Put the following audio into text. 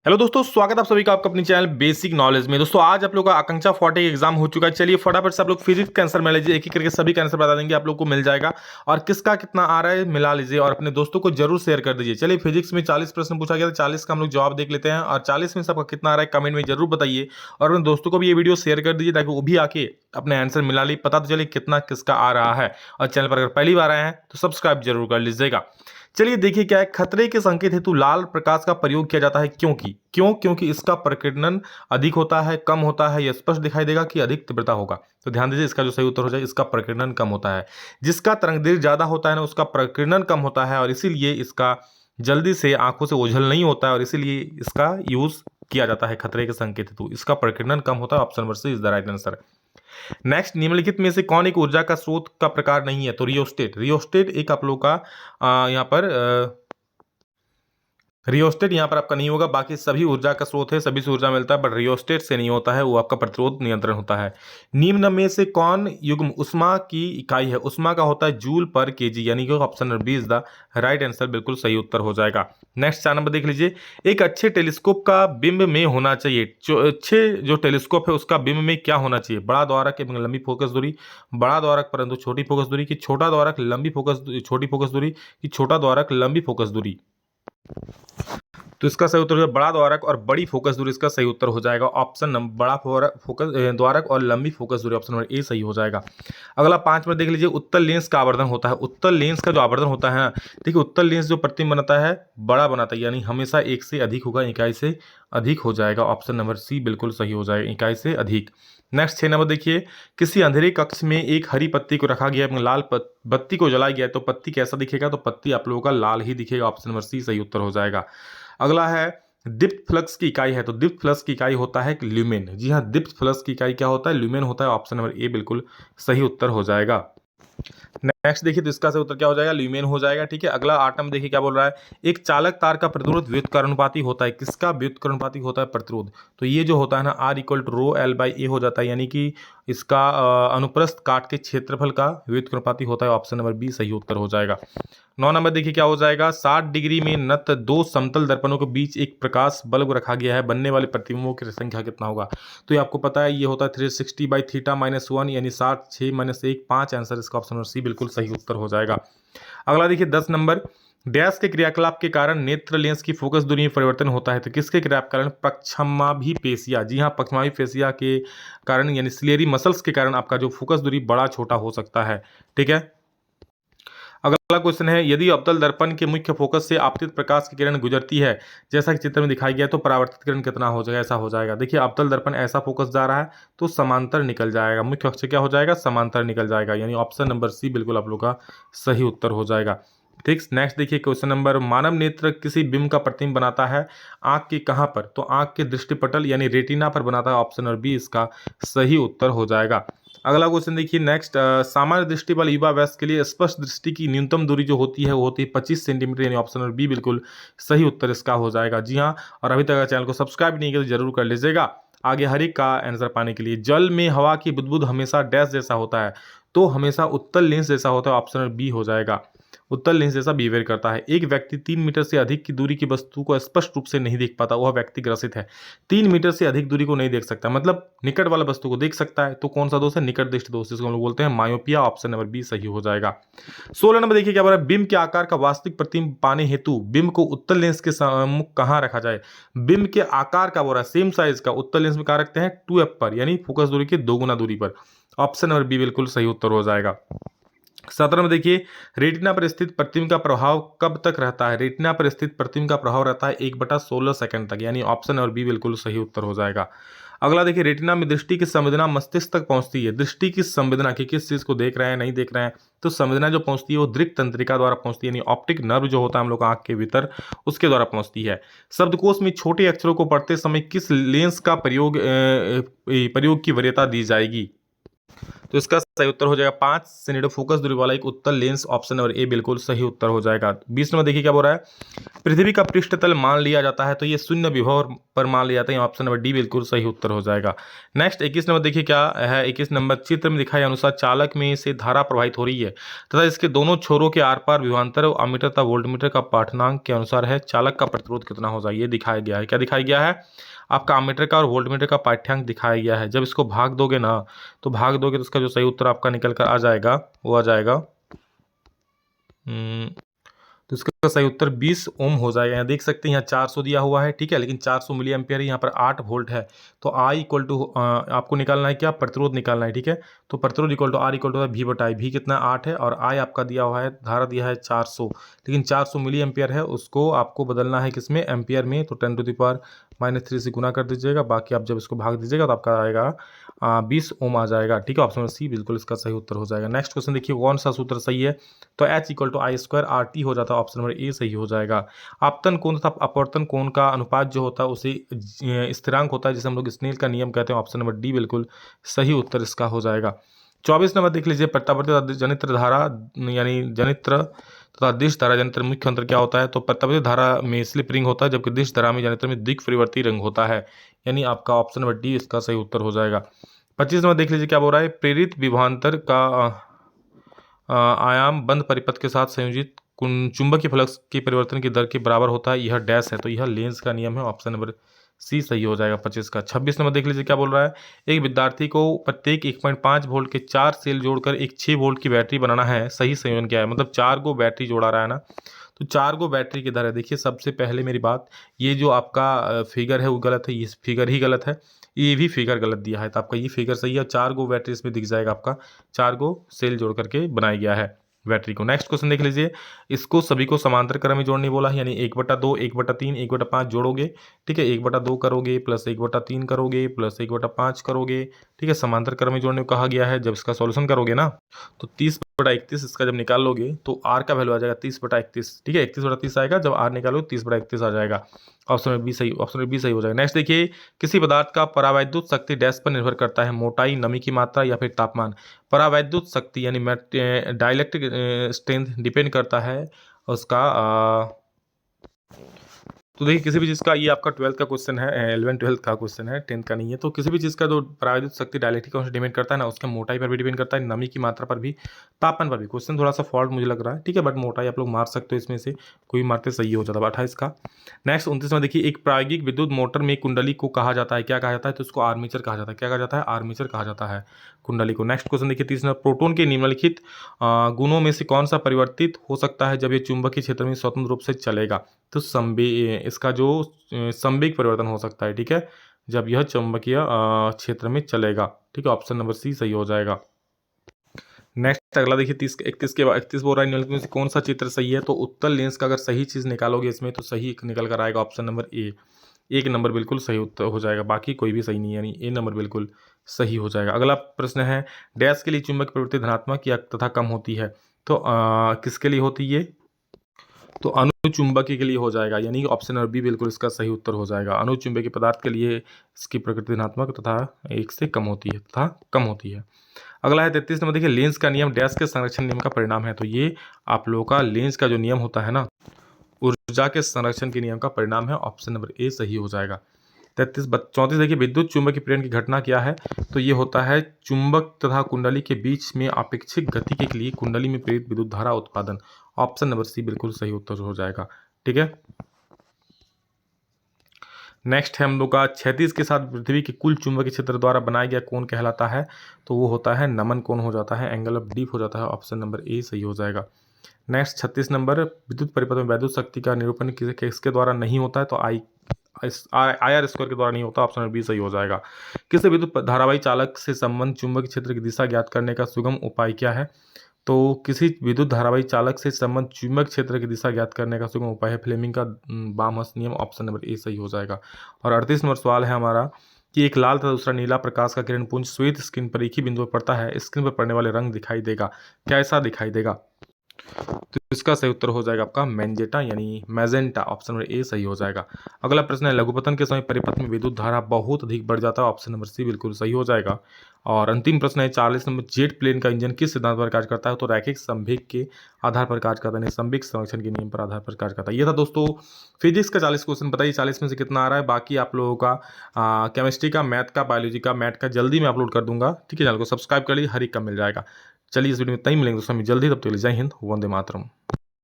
Hello दोस्तों, स्वागत है आप सभी का आपका अपनी चैनल बेसिक नॉलेज में। दोस्तों आज आप लोग का आकांक्षा 40 एग्जाम हो चुका है। चलिए फटाफट से आप लोग फिजिक्स का आंसर मिला लीजिए, एक एक करके सभी का आंसर बता देंगे, आप लोग को मिल जाएगा। और किसका कितना आ रहा है मिला लीजिए और अपने दोस्तों को जरूर शेयर कर दीजिए। चलिए फिजिक्स में 40 प्रश्न पूछा गया था, 40 का हम लोग जवाब देख लेते हैं और 40 में सबका कितना आ रहा है कमेंट में जरूर बताइए। और अपने दोस्तों को भी ये वीडियो शेयर कर दीजिए ताकि वो भी आके अपने आंसर मिला ली, पता तो चले कितना किसका आ रहा है। और चैनल पर अगर पहली बार आए हैं तो सब्सक्राइब जरूर कर लीजिएगा। चलिए देखिए क्या है, खतरे के संकेत हेतु लाल प्रकाश का प्रयोग किया जाता है क्योंकि इसका प्रकीर्णन अधिक होता है, कम होता है, यह स्पष्ट दिखाई देगा कि अधिक तीव्रता होगा। तो ध्यान दीजिए, इसका जो सही उत्तर हो जाए इसका प्रकीर्णन कम होता है। जिसका तरंगदैर्घ्य ज्यादा होता है ना उसका प्रकीर्णन कम होता है और इसीलिए इसका जल्दी से आंखों से ओझल नहीं होता है और इसीलिए इसका यूज किया जाता है खतरे के संकेत हेतु। इसका प्रकीर्णन कम होता है। Option number C is the right answer. Next, निम्नलिखित में से कौन एक ऊर्जा का स्रोत का प्रकार नहीं है? तो रियोस्टेट एक आप लोग का यहाँ पर रियोस्टेट यहाँ पर आपका नहीं होगा। बाकी सभी ऊर्जा का स्रोत है, सभी से ऊर्जा मिलता है, बट रियोस्टेट से नहीं होता है, वो आपका प्रतिरोध नियंत्रण होता है। निम्न में से कौन युग्म उष्मा की इकाई है? उष्मा का होता है जूल पर केजी, यानी कि option number B is the right answer, बिल्कुल सही उत्तर हो जाएगा। नेक्स्ट 4 नंबर देख लीजिए। एक अच्छे टेलीस्कोप का बिंब में होना चाहिए, अच्छे जो टेलीस्कोप है उसका बिंब में क्या होना चाहिए? बड़ा द्वारक एवं लंबी फोकस दूरी, बड़ा द्वारक परंतु छोटी फोकस दूरी, की छोटा द्वारक लंबी फोकस छोटी फोकस दूरी, की छोटा द्वारक लंबी फोकस दूरी। तो इसका सही उत्तर बड़ा द्वारक और बड़ी फोकस दूरी इसका सही उत्तर हो जाएगा। ऑप्शन नंबर बड़ा फोकस द्वारक और लंबी फोकस दूरी, ऑप्शन नंबर ए सही हो जाएगा। अगला 5 में देख लीजिए। उत्तल लेंस का आवर्धन होता है, उत्तल लेंस का जो आवर्धन होता है ना, देखिए उत्तल लेंस जो प्रतिबिंब बनाता है बड़ा बनाता है, यानी हमेशा एक से अधिक होगा, इकाई से अधिक हो जाएगा। ऑप्शन नंबर सी बिल्कुल सही हो जाएगा, इकाई से अधिक। नेक्स्ट 6 नंबर देखिए। किसी अंधेरे कक्ष में एक हरी पत्ती को रखा गया, लाल बत्ती को जलाया गया तो पत्ती कैसा दिखेगा? तो पत्ती आप लोगों का लाल ही दिखेगा। ऑप्शन नंबर सी सही उत्तर हो जाएगा। अगला है दीप्त फ्लक्स की इकाई है, तो दीप्त फ्लक्स की इकाई होता है ल्यूमेन। जी हाँ, दीप्त फ्लक्स की इकाई क्या होता है? ल्यूमेन होता है। ऑप्शन नंबर ए बिल्कुल सही उत्तर हो जाएगा। नेक्स्ट देखिए, तो इसका सही उत्तर क्या हो जाएगा? ल्यूमेन हो जाएगा। ठीक है, अगला 8 नंबर देखिए क्या बोल रहा है। एक चालक तार का प्रतिरोध व्युत्क्रमानुपाती होता है, किसका व्युत्क्रमानुपाती होता है? प्रतिरोध। तो ये जो होता है ना R equal to rho L by A हो जाता है, यानी कि इसका अनुप्रस्थ काट के क्षेत्रफल का व्युत्क्रमानुपाती होता है। ऑप्शन नंबर बी सही उत्तर हो जाएगा। 9 नंबर देखिए क्या हो जाएगा। 60 डिग्री में नत दो समतल दर्पणों के बीच एक प्रकाश बल्ब रखा गया है, बनने वाले प्रतिबिंबों की संख्या कितना होगा? तो ये आपको पता है, ये होता है 360 बाई थीटा माइनस 1, यानी 60 6 माइनस 1 5। आंसर इसका ऑप्शन नंबर सी बिल्कुल सही उत्तर हो जाएगा। अगला देखिए 10 नंबर। डैश के क्रियाकलाप के कारण नेत्र लेंस की फोकस दूरी में परिवर्तन होता है, तो किसके क्रियाकलाप के कारण? पक्षमाभिपेशिया। जी हाँ, पक्षमाभिपेशिया के कारण, यानी सिलेरी मसल्स के कारण आपका जो फोकस दूरी बड़ा छोटा हो सकता है। ठीक है, अगला क्वेश्चन है। यदि अवतल दर्पण के मुख्य फोकस से आपतित प्रकाश की किरण गुजरती है, जैसा कि चित्र में दिखाई गया, तो परावर्तित किरण कितना हो जाएगा? ऐसा हो जाएगा। देखिए अवतल दर्पण ऐसा फोकस जा रहा है तो समांतर निकल जाएगा, मुख्य अक्ष क्या हो जाएगा? समांतर निकल जाएगा, यानी ऑप्शन नंबर सी बिल्कुल आप लोग का सही उत्तर हो जाएगा। ठीक, नेक्स्ट देखिए क्वेश्चन नंबर। मानव नेत्र किसी बिंब का प्रतिबिंब बनाता है आंख के कहां पर? तो आंख के दृष्टिपटल यानी रेटिना पर बनाता है। ऑप्शन नंबर बी इसका सही उत्तर हो जाएगा। अगला क्वेश्चन देखिए नेक्स्ट। सामान्य दृष्टि वाले युवा वयस्क के लिए स्पष्ट दृष्टि की न्यूनतम दूरी जो होती है वो होती है 25 सेंटीमीटर, यानी ऑप्शन नंबर बी बिल्कुल सही उत्तर इसका हो जाएगा। जी हाँ, और अभी तक अगर चैनल को सब्सक्राइब नहीं किया तो जरूर कर लीजिएगा आगे हर एक का आंसर पाने के लिए। जल में हवा की बुदबुद हमेशा डैश जैसा होता है, तो हमेशा उत्तल लेंस जैसा होता है। ऑप्शन नंबर बी हो जाएगा, उत्तल लेंस जैसा बिहेवियर करता है। एक व्यक्ति 3 मीटर से अधिक की दूरी की वस्तु को स्पष्ट रूप से नहीं देख पाता, वह व्यक्ति ग्रसित है। 3 मीटर से अधिक दूरी को नहीं देख सकता, मतलब निकट वाला वस्तु को देख सकता है, तो कौन सा दोष है? निकट दृष्टि दोष, जिसको हम लोग बोलते हैं मायोपिया। ऑप्शन नंबर बी सही हो जाएगा। 16 नंबर देखिए क्या बोल रहा है। बिंब के आकार का वास्तविक प्रतिबिंब पाने हेतु बिंब को उत्तल लेंस के सम्मुख कहां रखा जाए? बिंब के आकार का बोल रहा है, सेम साइज का उत्तल लेंस में कहां रखते हैं? 2f पर, यानी फोकस दूरी के 2 गुना दूरी पर। ऑप्शन नंबर बी बिल्कुल सही उत्तर हो जाएगा। 17 में देखिए। रेटिना पर स्थित प्रतिबिंब का प्रभाव कब तक रहता है? रेटिना पर स्थित प्रतिबिंब का प्रभाव रहता है 1/16 सेकंड तक, यानी ऑप्शन और बी बिल्कुल सही उत्तर हो जाएगा। अगला देखिए। रेटिना में दृष्टि की संवेदना मस्तिष्क तक पहुंचती है। दृष्टि की संवेदना की किस चीज को देख रहे हैं, नहीं देख रहे हैं, तो संवेदना जो पहुंचती है वो दृक् तंत्रिका द्वारा पहुंचती है, यानी ऑप्टिक नर्व जो होता है हम लोग आंख के भीतर, उसके द्वारा पहुंचती है। शब्दकोश में छोटे अक्षरों को पढ़ते समय किस लेंस का प्रयोग की वरीयता दी जाएगी? तो इसका सही उत्तर हो जाएगा 5 सेंटीमीटर फोकस दूरी वाला एक उत्तल लेंस, ऑप्शन नंबर ए बिल्कुल सही उत्तर हो जाएगा। 20 नंबर देखिए क्या बोल रहा है, पृथ्वी का पृष्ठ तल मान लिया जाता है तो ये शून्य विभव पर मान लिया जाता है, ऑप्शन नंबर डी बिल्कुल सही उत्तर हो जाएगा। नेक्स्ट 21 नंबर देखिए क्या है, 21 नंबर चित्र में दिखाए अनुसार चालक में से धारा प्रवाहित हो रही है तथा इसके दोनों छोरों के आर पार विभवांतर अमीटर तथा वोल्टमीटर का पाठ्यांक के अनुसार है, चालक का प्रतिरोध कितना हो जाए, ये दिखाया गया है। क्या दिखाया गया है, आपका अमीटर का और वोल्टमीटर का पाठ्यांक दिखाया गया है। जब इसको भाग दोगे ना, तो भाग दोगे तो इसका जो सही उत्तर आपका निकल कर आ जाएगा वो आ जाएगा तो इसका सही उत्तर 20 ओम हो जाएगा। यहाँ देख सकते हैं यहाँ 400 दिया हुआ है, ठीक है, लेकिन 400 मिली एम्पियर है, यहाँ पर 8 वोल्ट है। तो आई इक्वल टू आपको निकालना है क्या, प्रतिरोध निकालना है, ठीक है। तो प्रतिरोध equal to R equal to V बटा आई, भी कितना 8 है और आई आपका दिया हुआ है, धारा दिया है 400, लेकिन 400 मिली एम्पियर है, उसको आपको बदलना है किसमें, एम्पियर में। तो 10⁻³ से गुना कर दीजिएगा, बाकी आप जब इसको भाग दीजिएगा तो आपका आएगा 20 ओम आ जाएगा, ठीक है। ऑप्शन सी बिल्कुल इसका सही उत्तर हो जाएगा। नेक्स्ट क्वेश्चन देखिए कौन सा सूत्र सही है, तो H equal to I² RT हो जाता है, ऑप्शन नंबर ए सही हो जाएगा। आपतन कोण तथा अपवर्तन कोण का अनुपात जो होता है उसे स्थिरांक होता है जिसे हम लोग स्नेल का नियम कहते हैं, ऑप्शन नंबर डी बिल्कुल सही उत्तर इसका हो जाएगा। 24 नंबर देख लीजिए, प्रत्यावर्ती जनित्र धारा यानी जनित्र तथा दिश धारा जनित्र मुख्य अंतर क्या होता है, तो प्रत्यावर्ती धारा में स्लिप रिंग होता है जबकि दिश धारा में जनित्र में दिक् परिवर्ती रिंग होता है, यानी आपका ऑप्शन नंबर डी इसका सही उत्तर हो जाएगा। 25 नंबर देख लीजिए क्या बोल रहा है, प्रेरित विभवांतर का आयाम बंद परिपथ के साथ संयोजित चुंबकीय फ्लक्स के परिवर्तन की दर के बराबर होता है, यह डैश है, तो यह लेंस का नियम है, ऑप्शन नंबर सी सही हो जाएगा 25 का। 26 नंबर देख लीजिए क्या बोल रहा है, एक विद्यार्थी को प्रत्येक 1.5 वोल्ट के 4 सेल जोड़कर एक 6 वोल्ट की बैटरी बनाना है, सही संयोजन क्या है, मतलब 4 गो बैटरी जोड़ा रहा है ना, तो 4 गो बैटरी की दर है। देखिए सबसे पहले मेरी बात, ये जो आपका फिगर है वो गलत है, ये फिगर ही गलत है, ये भी फिगर गलत दिया है, तो आपका ये फिगर सही है। 4 गो बैटरी इसमें दिख जाएगा, आपका 4 गो सेल जोड़ करके बनाया गया है बैटरी को। नेक्स्ट क्वेश्चन देख लीजिए, इसको सभी को समांतर क्रम में जोड़ने बोला है, यानी 1/2 1/3 1/5 जोड़ोगे, ठीक है, 1/2 करोगे प्लस 1/3 करोगे प्लस 1/5 करोगे, ठीक है, समांतर क्रम में जोड़ने को कहा गया है। जब इसका सॉल्यूशन करोगे ना तो 30/31 इसका जब निकाल लोगे तो आर का वैल्यू आ जाएगा 30/31, ठीक है, 31/30 आएगा, जब आर निकालोगे 30/31 आ जाएगा, ऑप्शन बी सही, ऑप्शन बी सही हो जाएगा। नेक्स्ट देखिए, किसी पदार्थ का परावैद्युत शक्ति डैश पर निर्भर करता है, मोटाई, नमी की मात्रा या फिर तापमान। परावैद्युत शक्ति यानी डाइलेक्ट्रिक स्ट्रेंथ डिपेंड करता है उसका तो देखिए किसी भी चीज़ का, ये आपका 12th का क्वेश्चन है, 11th-12th का क्वेश्चन है, 10th का नहीं है। तो किसी भी चीज़ का जो परावैद्युत शक्ति डायलेक्ट्रिक से डिपेंड करता है ना, उसके मोटाई पर भी डिपेंड करता है, नमी की मात्रा पर भी, तापमान पर भी। क्वेश्चन थोड़ा सा फॉल्ट मुझे लग रहा है, ठीक है, बट मोटाई आप लोग मार सकते हो, इसमें से कोई मारते सही हो जाता है। 28 का। नेक्स्ट 29 में देखिए, एक प्रायोगिक विद्युत मोटर में कुंडली को कहा जाता है, क्या कहा जाता है, तो उसको आर्मेचर कहा जाता है, क्या कहा जाता है, आर्मेचर कहा जाता है कुंडली को। नेक्स्ट क्वेश्चन देखिए 30 नंबर, प्रोटॉन के निम्नलिखित गुणों में से कौन सा परिवर्तित हो सकता है जब ये चुंबकीय क्षेत्र में स्वतंत्र रूप से चलेगा, तो इसका जो संवेग परिवर्तन हो सकता है, ठीक है, जब यह चुंबकीय क्षेत्र में चलेगा, ठीक है, ऑप्शन नंबर सी सही हो जाएगा। नेक्स्ट अगला देखिए 31 बोल रहा है, निम्नलिखित में से कौन सा चित्र सही है, तो उत्तल लेंस का अगर सही चीज़ निकालोगे इसमें तो सही निकल कर आएगा, ऑप्शन नंबर ए, 1 नंबर बिल्कुल सही उत्तर हो जाएगा, बाकी कोई भी सही नहीं है, यानी ए नंबर बिल्कुल सही हो जाएगा। अगला प्रश्न है, डैश के लिए चुंबक प्रवृत्ति धनात्मक या तथा कम होती है, तो किसके लिए होती है, तो अनुचुंबकीय के लिए हो जाएगा, यानी ऑप्शन नंबर बी बिल्कुल इसका सही उत्तर हो जाएगा। अनुचुंबकीय पदार्थ के लिए इसकी प्रकृति धनात्मक तथा 1 से कम होती है तथा कम होती है। अगला है 33 नंबर, देखिए लेंस का नियम डैश के संरक्षण नियम का परिणाम है, तो ये आप लोगों का लेंस का जो नियम होता है ना, ऊर्जा के संरक्षण के नियम का परिणाम है, ऑप्शन नंबर ए सही हो जाएगा। 34 देखिए, विद्युत चुंबकीय प्रेरण की घटना क्या है, तो ये होता है चुंबक तथा कुंडली के बीच में आपेक्षिक गति के लिए कुंडली में प्रेरित विद्युत धारा उत्पादन, ऑप्शन नंबर सी बिल्कुल सही उत्तर हो जाएगा, ठीक है। नेक्स्ट है हम लोग का 36 के साथ पृथ्वी के कुल चुंबकीय क्षेत्र द्वारा बनाया गया कोण कहलाता है, तो वो होता है नमन कोण हो जाता है, एंगल ऑफ डीप हो जाता है, ऑप्शन नंबर ए सही हो जाएगा। नेक्स्ट 36 नंबर, विद्युत परिपथ में वैद्युत शक्ति का निरूपण किसके द्वारा नहीं होता है, तो IR स्क्वायर के द्वारा नहीं होता, ऑप्शन नंबर बी सही हो जाएगा। किसी विद्युत धारावाही चालक से संबंध चुंबकीय क्षेत्र की दिशा ज्ञात करने का सुगम उपाय क्या है, तो किसी विद्युत धारावाही चालक से संबंध चुंबक क्षेत्र की दिशा ज्ञात करने का सुगम उपाय है फ्लेमिंग का बामहस्त नियम, ऑप्शन नंबर ए सही हो जाएगा। और 38 नंबर सवाल है हमारा कि एक लाल तथा दूसरा नीला प्रकाश का किरण पुंज श्वेत स्क्रीन पर एक ही बिंदु पर पड़ता है, स्क्रीन पर पड़ने वाले रंग दिखाई देगा, कैसा दिखाई देगा, तो इसका सही उत्तर हो जाएगा आपका मैंजेटा यानी मैजेंटा, ऑप्शन नंबर ए सही हो जाएगा। अगला प्रश्न है, लघुपतन के समय परिपथ में विद्युत धारा बहुत अधिक बढ़ जाता है, ऑप्शन नंबर सी बिल्कुल सही हो जाएगा। और अंतिम प्रश्न है 40 नंबर, जेट प्लेन का इंजन किस सिद्धांत पर कार्य करता है? तो रैखिक संवेग के आधार पर कार्य करता है, संवेग संरक्षण के नियम पर आधार पर कार्य करता है। ये था दोस्तों फिजिक्स का 40 क्वेश्चन। बताइए 40 में से कितना आ रहा है। बाकी आप लोगों का केमिस्ट्री का, मैथ का, बायोलॉजी का, मैथ का जल्दी मैं अपलोड कर दूंगा। ठीक है, चैनल को सब्सक्राइब कर लीजिए, हर एक का मिल जाएगा। चलिए इस वीडियो में तय मिलेंगे दोस्तों जल्दी, तब तक के लिए जय हिंद, वंदे मातरम।